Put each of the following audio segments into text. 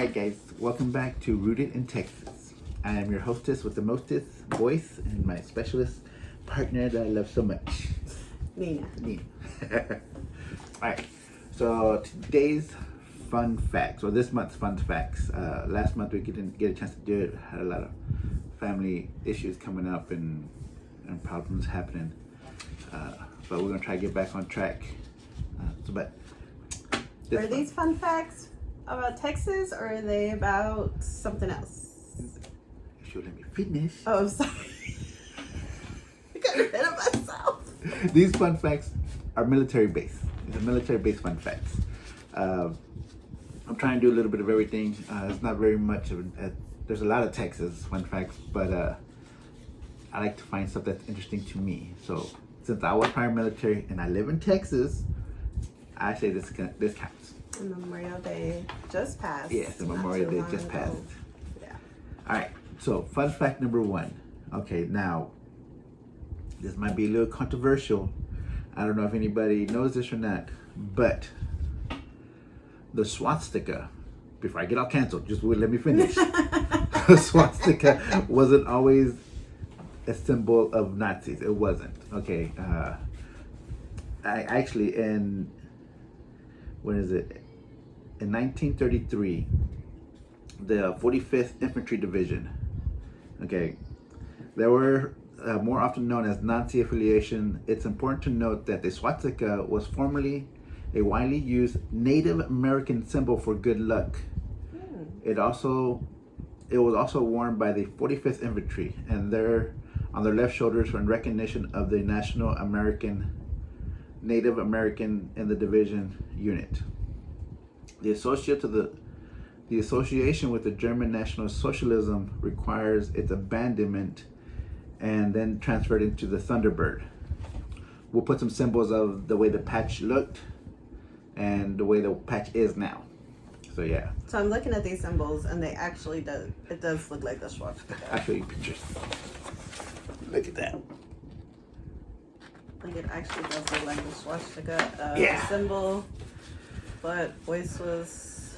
Alright guys, welcome back to Rooted in Texas. I am your hostess with the mostest, Boyce, and my specialist partner that I love so much, Nina. Alright, so today's fun facts, or this month's fun facts. Last month we didn't get a chance to do it. Had a lot of family issues coming up and problems happening. But we're gonna try to get back on track. Are these fun facts about Texas, or are they about something else? If you'll let me finish. Oh, I'm sorry. I got rid of myself. These fun facts are military based. These are military based fun facts. I'm trying to do a little bit of everything. It's not very much of there's a lot of Texas fun facts, but I like to find stuff that's interesting to me. So since I was prior military and I live in Texas, I say this counts. Memorial Day just passed. Yes, the Memorial Day just passed. Yeah. All right, so fun fact number one. Okay, now, this might be a little controversial. I don't know if anybody knows this or not, but the swastika, before I get all canceled, just let me finish. The swastika wasn't always a symbol of Nazis. It wasn't. Okay, I actually, in 1933, the 45th Infantry Division, okay, they were more often known as Nazi affiliation. It's important to note that the swastika was formerly a widely used Native American symbol for good luck. It was also worn by the 45th Infantry, and on their left shoulders in recognition of the Native American in the division unit. The association with the German National Socialism requires its abandonment and then transferred into the Thunderbird. We'll put some symbols of the way the patch looked and the way the patch is now. So yeah. So I'm looking at these symbols, and they actually it does look like the swastika. I'll show you pictures. Look at that. Like, it actually does look like the swastika symbol. But Boyce was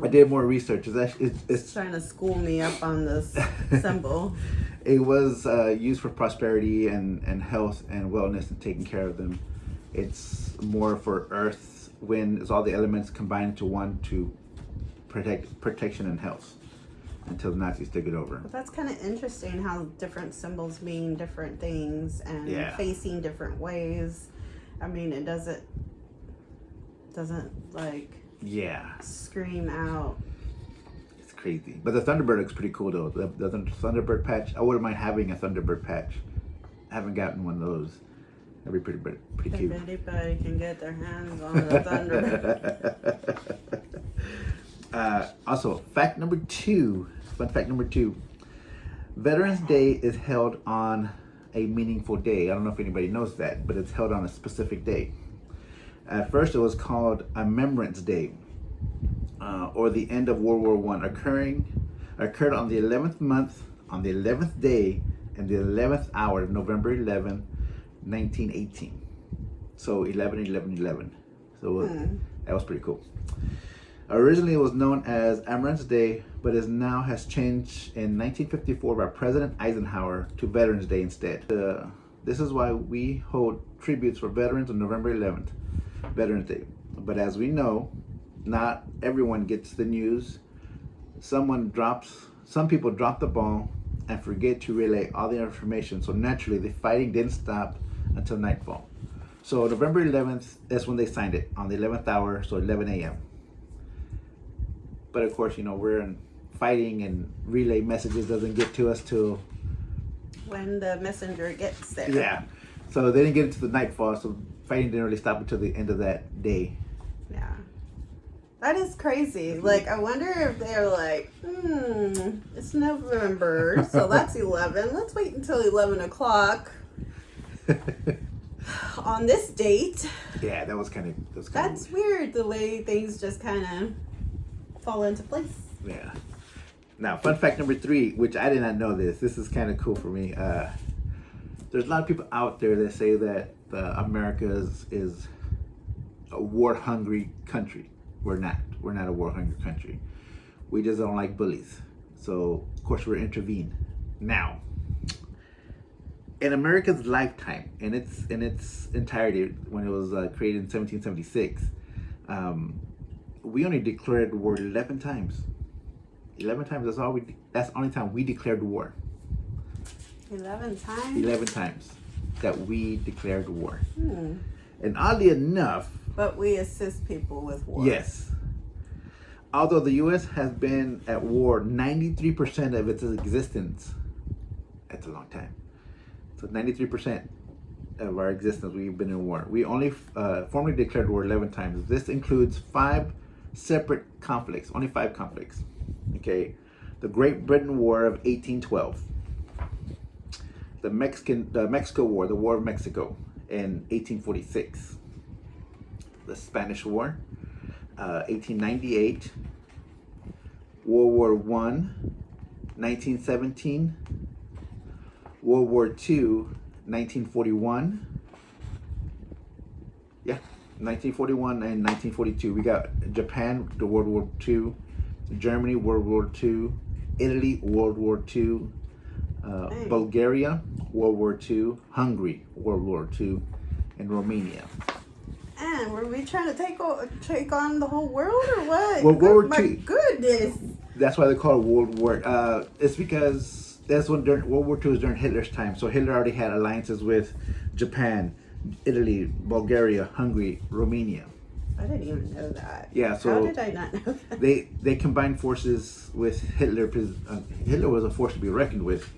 I did more research. It's trying to school me up on this symbol. It was used for prosperity and health and wellness and taking care of them. It's more for earth, wind. It's all the elements combined into one to protection and health until the Nazis took it over. But that's kind of interesting how different symbols mean different things and facing different ways. I mean, it doesn't like scream out. It's crazy. But the Thunderbird looks pretty cool though. The Thunderbird patch, I wouldn't mind having a Thunderbird patch. I haven't gotten one of those. That'd be pretty cute. If anybody can get their hands on the Thunderbird. Also, fun fact number two, Veterans Day is held on a meaningful day. I don't know if anybody knows that, but it's held on a specific day. At first, it was called a Remembrance Day, or the end of World War I, occurred on the 11th month, on the 11th day, and the 11th hour of November 11, 1918. So 11/11/11. So that was pretty cool. Originally, it was known as Remembrance Day, but has changed in 1954 by President Eisenhower to Veterans Day instead. This is why we hold tributes for veterans on November 11th, Veterans Day. But as we know, not everyone gets the news. Some people drop the ball and forget to relay all the information. So naturally, the fighting didn't stop until nightfall. So November 11th, that's when they signed it, on the 11th hour, so 11 a.m. But of course, we're in fighting, and relay messages doesn't get to us till when the messenger gets there. Yeah. So they didn't get into the nightfall, so fighting didn't really stop until the end of that day. Yeah. That is crazy. Like, I wonder if they're like, it's November, so that's 11. Let's wait until 11 o'clock on this date. Yeah, that was kind of That's weird, the way things just kind of fall into place. Yeah. Now, fun fact number 3, which I did not know this. This is kind of cool for me. There's a lot of people out there that say that America is a war-hungry country. We're not. We're not a war-hungry country. We just don't like bullies. So, of course, we're intervene. Now, in America's lifetime, in its entirety, when it was created in 1776, we only declared war 11 times. 11 times. That's all we. That's the only time we declared war. 11 times. 11 times that we declared war. And oddly enough, but we assist people with war. Yes. Although the U.S. has been at war 93% of its existence, that's a long time. So 93% of our existence, we've been in war. We only formally declared war 11 times. This includes 5 separate conflicts, only 5 conflicts. Okay, the Great Britain War of 1812, the Mexico War, the War of Mexico in 1846, the Spanish War, 1898, World War I, 1917, World War II, 1941. Yeah, 1941 and 1942. We got Japan, the World War II, Germany, World War II, Italy, World War II, Bulgaria, World War II, Hungary, World War II, and Romania. And were we trying to take on the whole world or what? Well, World War My II. goodness. That's why they call it World War. It's because that's when World War II was during Hitler's time. So Hitler already had alliances with Japan, Italy, Bulgaria, Hungary, Romania. I didn't even know that. Yeah, so how did I not know that? They combined forces with Hitler because Hitler was a force to be reckoned with.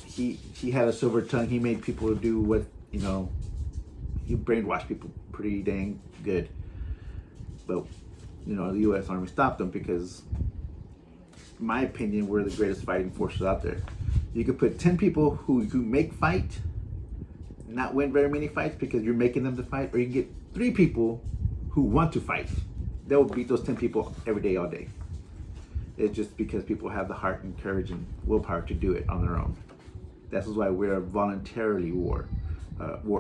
He had a silver tongue. He made people do what, he brainwashed people pretty dang good. But the U.S. Army stopped them because, in my opinion, we're the greatest fighting forces out there. You could put 10 people who make fight, not win very many fights because you're making them to fight, or you can get 3 people who want to fight. They'll beat those 10 people every day, all day. It's just because people have the heart and courage and willpower to do it on their own. That's why we're voluntarily war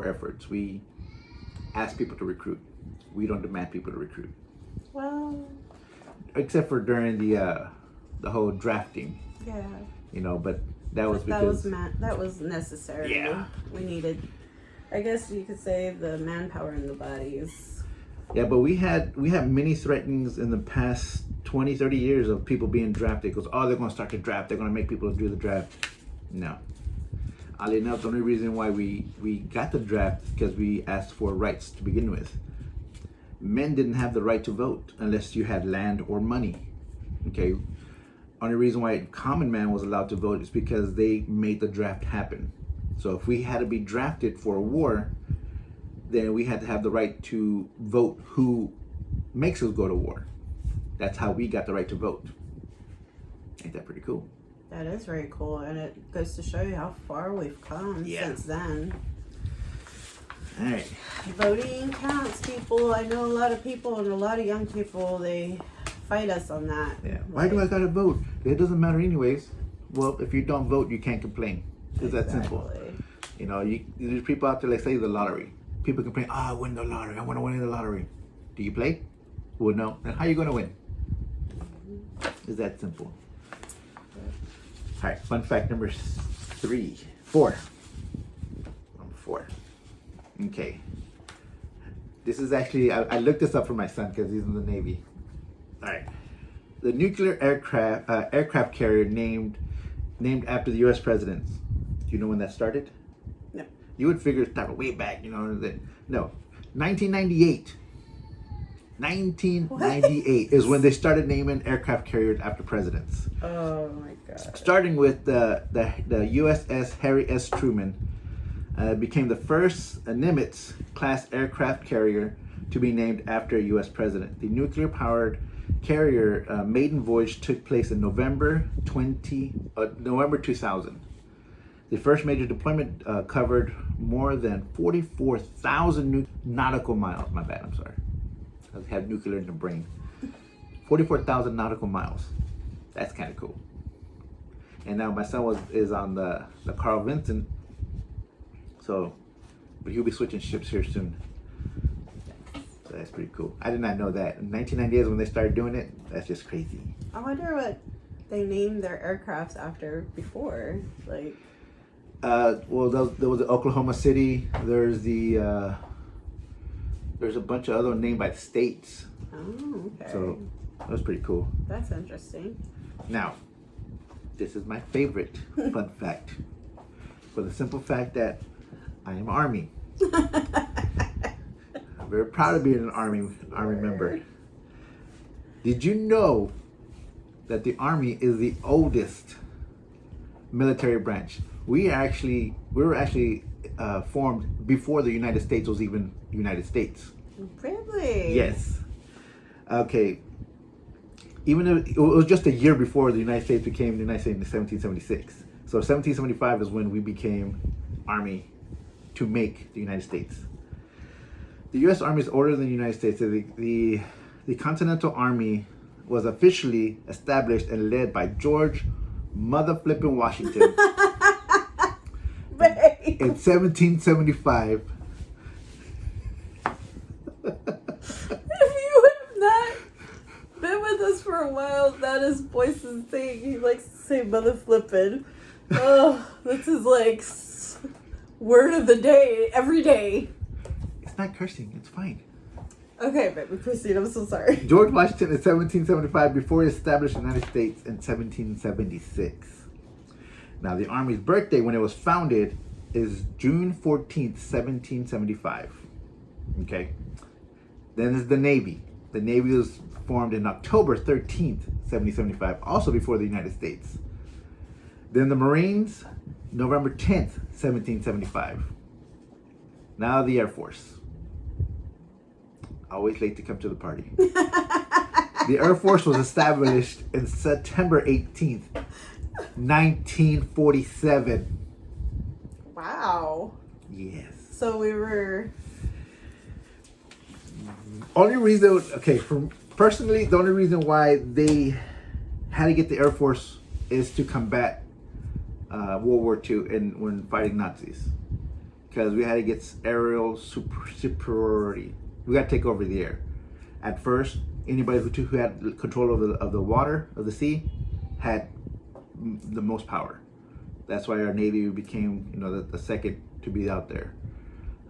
efforts. We ask people to recruit. We don't demand people to recruit. Well, except for during the whole drafting. Yeah. But that was because that was necessary. Yeah. We needed, I guess you could say, the manpower in the bodies. Yeah, but we had many threatenings in the past 20, 30 years of people being drafted. Because they're going to start the draft. They're going to make people do the draft. No. Oddly enough, the only reason why we got the draft is because we asked for rights to begin with. Men didn't have the right to vote unless you had land or money. Okay. Only reason why common man was allowed to vote is because they made the draft happen. So if we had to be drafted for a war, then we had to have the right to vote who makes us go to war. That's how we got the right to vote. Ain't that pretty cool? That is very cool, and it goes to show you how far we've come since then. All right. Voting counts, people. I know a lot of people and a lot of young people, they fight us on that. Yeah. Why do I gotta vote? It doesn't matter anyways. Well, if you don't vote, you can't complain. It's that simple. There's people out there, like say the lottery. People complain, I win the lottery. I want to win the lottery. Do you play? Well, no. Then how are you going to win? It's that simple. All right, fun fact number 4. Number 4. Okay. This is actually, I looked this up for my son because he's in the Navy. All right. The nuclear aircraft carrier named after the U.S. presidents. Do you know when that started? No. You would figure it started way back, No, 1998. 1998 is when they started naming aircraft carriers after presidents. Oh my God. Starting with the USS Harry S. Truman, became the first Nimitz class aircraft carrier to be named after a U.S. president. The nuclear-powered carrier maiden voyage took place in November 2000. The first major deployment covered more than 44,000 nautical miles. My bad, I'm sorry. I have nuclear in the brain. 44,000 nautical miles. That's kind of cool. And now my son is on the Carl Vinson. So, but he'll be switching ships here soon. That's pretty cool. I did not know that. In 1998 when they started doing it. That's just crazy. I wonder what they named their aircrafts after before. Like, well, there was the Oklahoma City. There's a bunch of other named by states. oh, okay. So that was pretty cool. That's interesting. Now, this is my favorite fun fact. For the simple fact that I am Army. I'm very proud of being an Army member. Did you know that the Army is the oldest military branch? We were actually formed before the United States was even United States. Really? Yes. Okay. Even though it was just a year before the United States became the United States in 1776. So 1775 is when we became Army to make the United States. The U.S. Army is older than the United States. The Continental Army was officially established and led by George Mother Flippin' Washington in 1775. If you have not been with us for a while, that is Boyce's thing. He likes to say mother flippin'. Oh, this is like word of the day every day. It's not cursing. It's fine. Okay, baby, proceed. I'm so sorry. George Washington in 1775 before he established the United States in 1776. Now, the Army's birthday when it was founded is June 14th, 1775. Okay. Then there's the Navy. The Navy was formed in October 13th, 1775, also before the United States. Then the Marines, November 10th, 1775. Now the Air Force. Always late to come to the party. The Air Force was established in September 18th, 1947. Wow. Yes. So we were... Only reason, okay, personally, the only reason why they had to get the Air Force is to combat World War II and when fighting Nazis. Because we had to get aerial superiority. We got to take over the air. At first, anybody who had control of the water, of the sea, had the most power. That's why our Navy became, the second to be out there.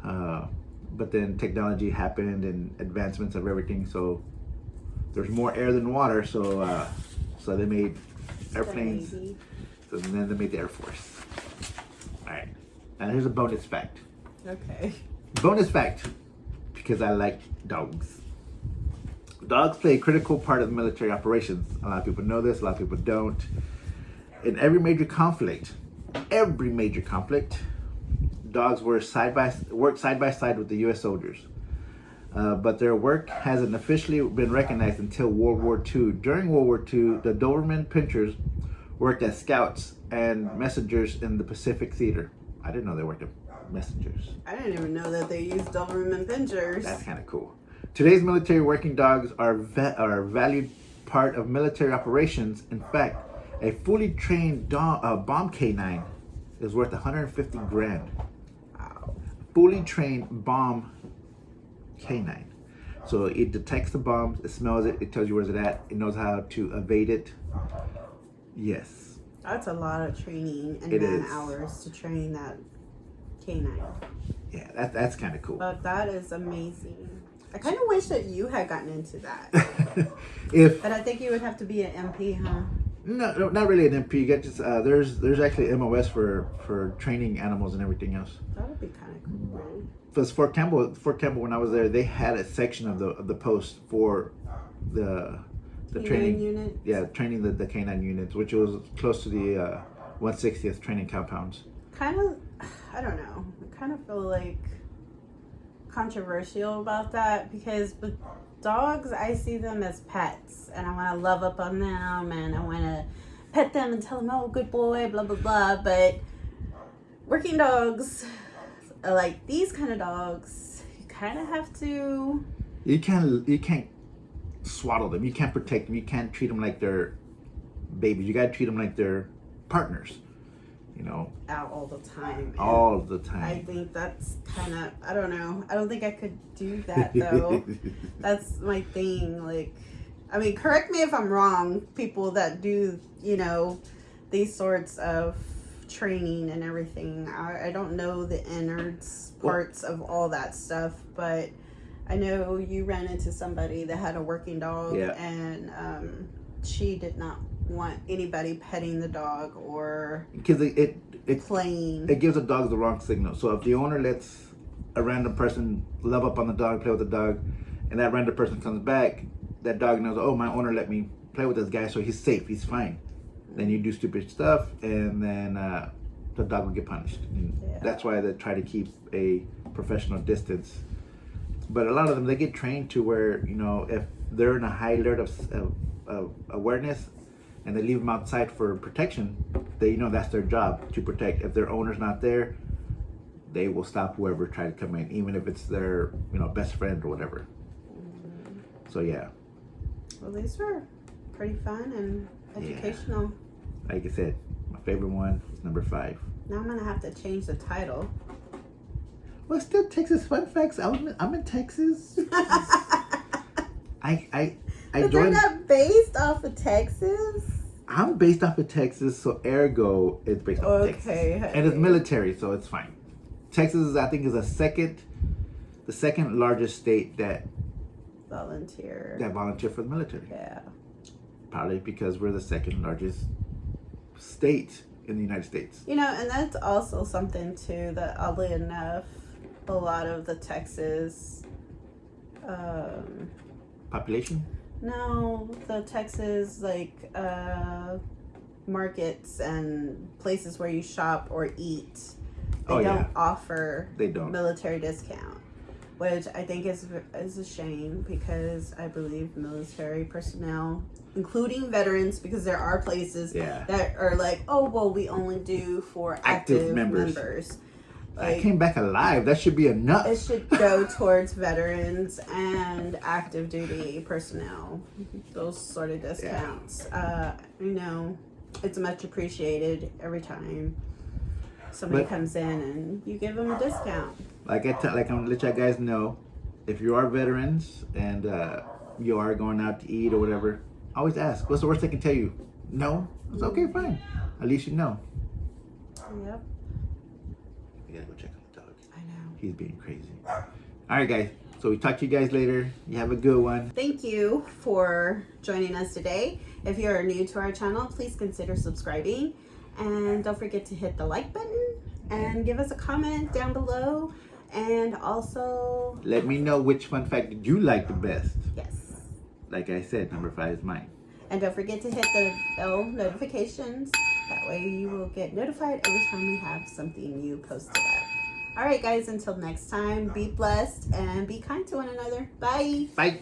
But then technology happened and advancements of everything. So there's more air than water. So they made airplanes. So then they made the Air Force. All right. Now here's a bonus fact. Okay. Bonus fact, because I like dogs. Dogs play a critical part of military operations. A lot of people know this, a lot of people don't. In every major conflict, dogs work side by side with the U.S. soldiers. But their work hasn't officially been recognized until World War II. During World War II, the Doberman Pinschers worked as scouts and messengers in the Pacific Theater. I didn't know they worked as messengers. I didn't even know that they used Doberman Pinschers. That's kind of cool. Today's military working dogs are a valued part of military operations. In fact, a fully trained bomb canine is worth $150,000. Wow. Fully trained bomb canine. So it detects the bombs, it smells it, it tells you where's it at, it knows how to evade it. Yes. That's a lot of training and man-hours to train that canine. Yeah, that's kind of cool. But that is amazing. I kind of wish that you had gotten into that. But I think you would have to be an MP, huh? No, not really an MP. You get just there's actually MOS for training animals and everything else. That would be kind of cool, right? Because Fort Campbell, when I was there, they had a section of the post for the training unit. Yeah, training the canine units, which was close to the 160th training compounds. Kind of, I don't know. I kind of feel like controversial about that because with dogs, I see them as pets, and I want to love up on them, and I want to pet them and tell them, "Oh, good boy," blah blah blah. But working dogs, like these kind of dogs, you kind of have to. You can't swaddle them. You can't protect them. You can't treat them like they're babies. You got to treat them like they're partners. you know, out all the time. all the I time. think that's kind of, I don't know. I don't think I could do that though. That's my thing. Like, I mean, correct me if I'm wrong, people that do, you know, these sorts of training and everything. I don't know the innards parts of all that stuff, but I know you ran into somebody that had a working dog, Yeah. and she did not want anybody petting the dog or Because it playing. it gives the dogs the wrong signal. So if the owner lets a random person love up on the dog, play with the dog, and that random person comes back, that dog knows, oh, my owner let me play with this guy, so he's safe, he's fine. Then you do stupid stuff, and then the dog will get punished. And Yeah. that's why they try to keep a professional distance. But a lot of them, they get trained to where, you know, if they're in a high alert of awareness and they leave them outside for protection, they know that's their job to protect. If their owner's not there, they will stop whoever tried to come in, even if it's their, you know, best friend or whatever. So yeah. Well, these were pretty fun and educational. Like I said, my favorite one is number 5. Now I'm gonna have to change the title. Well, it's still Texas Fun Facts. I'm in Texas. I But they're joined. not based off of Texas. I'm based off of Texas, so ergo it's based off of Texas. Okay. And it's military, so it's fine. Texas is, I think, is the second largest state that Volunteer. volunteer for the military. Yeah. Probably because we're the second largest state in the United States. You know, and that's also something too that, oddly enough, a lot of the Texas, Population? no, the Texas markets and places where you shop or eat, they don't offer They don't. military discount, which I think is a shame, because I believe military personnel, including veterans, because there are places that are like, oh, well, we only do for active members. I came back alive. That should be enough. It should go towards veterans and active duty personnel. Those sort of discounts. You know, it's much appreciated every time somebody comes in and you give them a discount. Like I'm gonna let you guys know, if you are veterans and you are going out to eat or whatever, always ask, what's the worst they can tell you? No? It's okay, fine. At least you know. Yep. We gotta go check on the dog. I know. He's being crazy. Alright guys, so we talk to you guys later. You have a good one. Thank you for joining us today. If you are new to our channel, please consider subscribing. And don't forget to hit the like button and give us a comment down below. And also, let me know which fun fact did you like the best. yes. Like I said, number 5 is mine. And don't forget to hit the bell notifications. That way you will get notified every time we have something new posted up. All right, guys, until next time, be blessed and be kind to one another. Bye. Bye.